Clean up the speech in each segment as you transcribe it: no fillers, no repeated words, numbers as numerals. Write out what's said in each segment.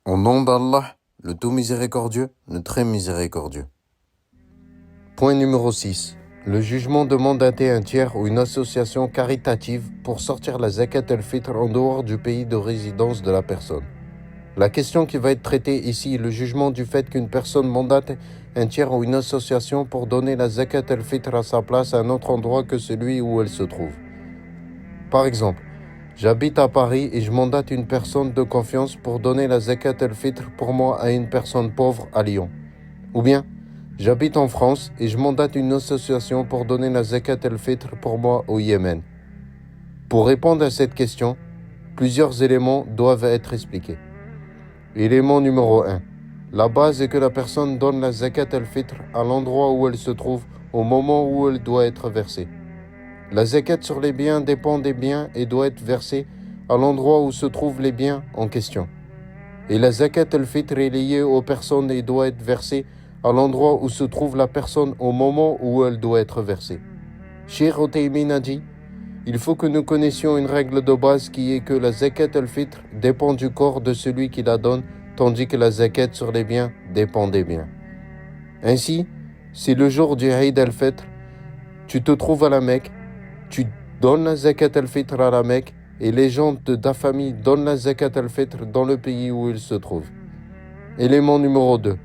Au nom d'Allah, le tout miséricordieux, le très miséricordieux. Point numéro 6. Le jugement de mandater un tiers ou une association caritative pour sortir la zakat al-fitr en dehors du pays de résidence de la personne. La question qui va être traitée ici est le jugement du fait qu'une personne mandate un tiers ou une association pour donner la zakat al-fitr à sa place à un autre endroit que celui où elle se trouve. Par exemple, j'habite à Paris et je mandate une personne de confiance pour donner la zakat al-fitr pour moi à une personne pauvre à Lyon. Ou bien, j'habite en France et je mandate une association pour donner la zakat al-fitr pour moi au Yémen. Pour répondre à cette question, plusieurs éléments doivent être expliqués. Élément numéro 1. La base est que la personne donne la zakat al-fitr à l'endroit où elle se trouve au moment où elle doit être versée. La zakat sur les biens dépend des biens et doit être versée à l'endroit où se trouvent les biens en question. Et la zakat al-fitr est liée aux personnes et doit être versée à l'endroit où se trouve la personne au moment où elle doit être versée. Cheikh Othaymin a dit, il faut que nous connaissions une règle de base qui est que la zakat al-fitr dépend du corps de celui qui la donne, tandis que la zakat sur les biens dépend des biens. Ainsi, si le jour du Eid al-Fitr, tu te trouves à la Mecque, tu donnes la zakat al-fitr à la Mecque et les gens de ta famille donnent la zakat al-fitr dans le pays où ils se trouvent. Élément numéro 2.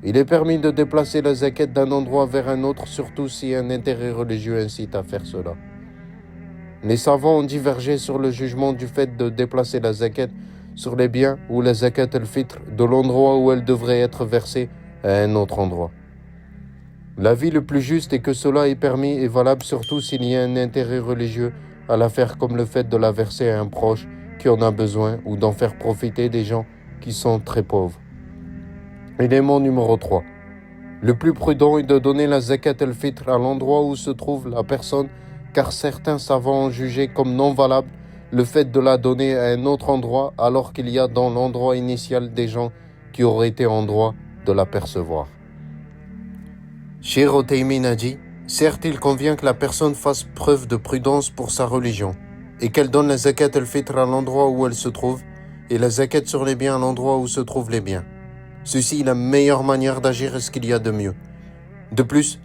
Il est permis de déplacer la zakat d'un endroit vers un autre, surtout si un intérêt religieux incite à faire cela. Les savants ont divergé sur le jugement du fait de déplacer la zakat sur les biens ou la zakat al-fitr de l'endroit où elle devrait être versée à un autre endroit. L'avis le plus juste est que cela est permis et valable surtout s'il y a un intérêt religieux à la faire, comme le fait de la verser à un proche qui en a besoin ou d'en faire profiter des gens qui sont très pauvres. Élément numéro 3. Le plus prudent est de donner la zakat al-fitr à l'endroit où se trouve la personne, car certains savants ont jugé comme non valable le fait de la donner à un autre endroit alors qu'il y a dans l'endroit initial des gens qui auraient été en droit de la percevoir. Cheikh Othaymin a dit, certes il convient que la personne fasse preuve de prudence pour sa religion et qu'elle donne la zakat al-fitr à l'endroit où elle se trouve et la zakat sur les biens à l'endroit où se trouvent les biens. Ceci est la meilleure manière d'agir et ce qu'il y a de mieux. De plus,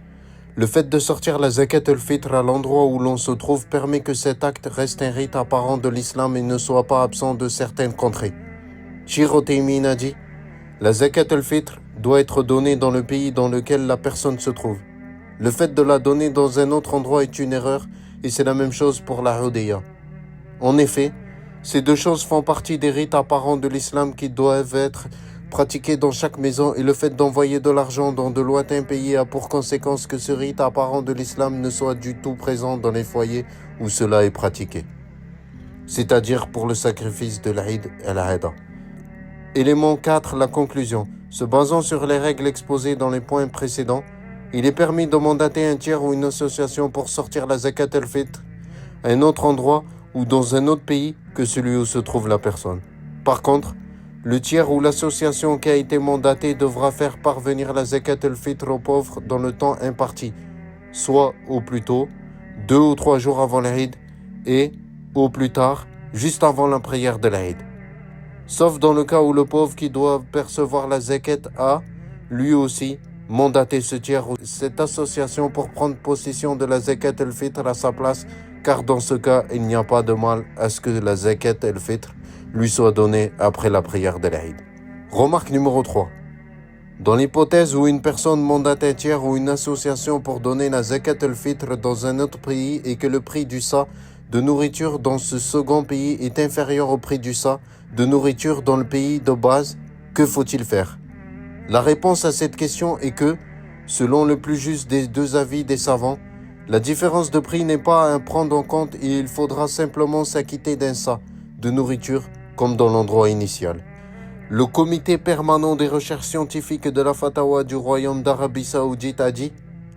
le fait de sortir la zakat al-fitr à l'endroit où l'on se trouve permet que cet acte reste un rite apparent de l'islam et ne soit pas absent de certaines contrées. Cheikh Othaymin a dit, la zakat al-fitr doit être donnée dans le pays dans lequel la personne se trouve. Le fait de la donner dans un autre endroit est une erreur et c'est la même chose pour la Hudayya. En effet, ces deux choses font partie des rites apparents de l'islam qui doivent être pratiqués dans chaque maison et le fait d'envoyer de l'argent dans de lointains pays a pour conséquence que ce rite apparent de l'islam ne soit du tout présent dans les foyers où cela est pratiqué, c'est-à-dire pour le sacrifice de l'Eid al-Adha. Élément 4, la conclusion. Se basant sur les règles exposées dans les points précédents, il est permis de mandater un tiers ou une association pour sortir la zakat al-fitr à un autre endroit ou dans un autre pays que celui où se trouve la personne. Par contre, le tiers ou l'association qui a été mandatée devra faire parvenir la zakat al-fitr aux pauvres dans le temps imparti, soit au plus tôt, 2 ou 3 jours avant l'Eid, et au plus tard, juste avant la prière de l'Eid. Sauf dans le cas où le pauvre qui doit percevoir la zakat a, lui aussi, mandaté ce tiers ou cette association pour prendre possession de la zakat al-fitr à sa place, car dans ce cas, il n'y a pas de mal à ce que la zakat al-fitr lui soit donnée après la prière de l'Eid. Remarque numéro 3. Dans l'hypothèse où une personne mandate un tiers ou une association pour donner la zakat al-fitr dans un autre pays et que le prix du sa de nourriture dans ce second pays est inférieur au prix du sa de nourriture dans le pays de base, que faut-il faire? La réponse à cette question est que, selon le plus juste des deux avis des savants, la différence de prix n'est pas à prendre en compte et il faudra simplement s'acquitter d'un sa de nourriture comme dans l'endroit initial. Le comité permanent des recherches scientifiques de la Fatawa du Royaume d'Arabie Saoudite a dit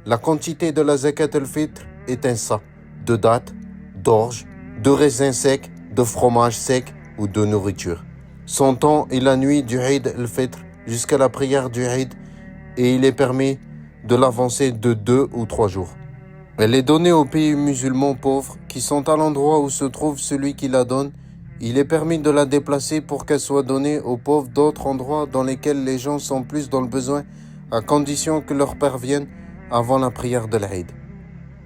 la quantité de la zakat al-fitr est un sa de dattes, d'orge, de raisins secs, de fromage sec ou de nourriture. Son temps est la nuit du Eid al-Fitr jusqu'à la prière du Eid et il est permis de l'avancer de 2 ou 3 jours. Elle est donnée aux pays musulmans pauvres qui sont à l'endroit où se trouve celui qui la donne Il est permis de la déplacer pour qu'elle soit donnée aux pauvres d'autres endroits dans lesquels les gens sont plus dans le besoin, à condition que leur père vienne avant la prière de l'Aïd.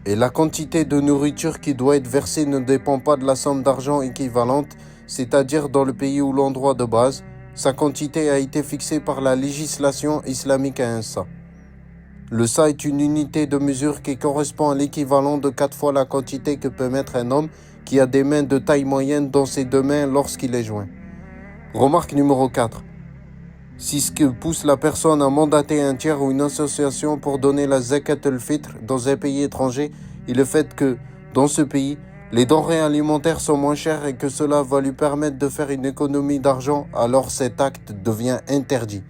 Et la quantité de nourriture qui doit être versée ne dépend pas de la somme d'argent équivalente, c'est-à-dire dans le pays ou l'endroit de base. Sa quantité a été fixée par la législation islamique à un sa. Le sa est une unité de mesure qui correspond à l'équivalent de 4 fois la quantité que peut mettre un homme qui a des mains de taille moyenne dans ses 2 mains lorsqu'il est joint. Remarque numéro 4. Si ce que pousse la personne à mandater un tiers ou une association pour donner la zakat al-fitr dans un pays étranger est le fait que, dans ce pays, les denrées alimentaires sont moins chères et que cela va lui permettre de faire une économie d'argent, alors cet acte devient interdit.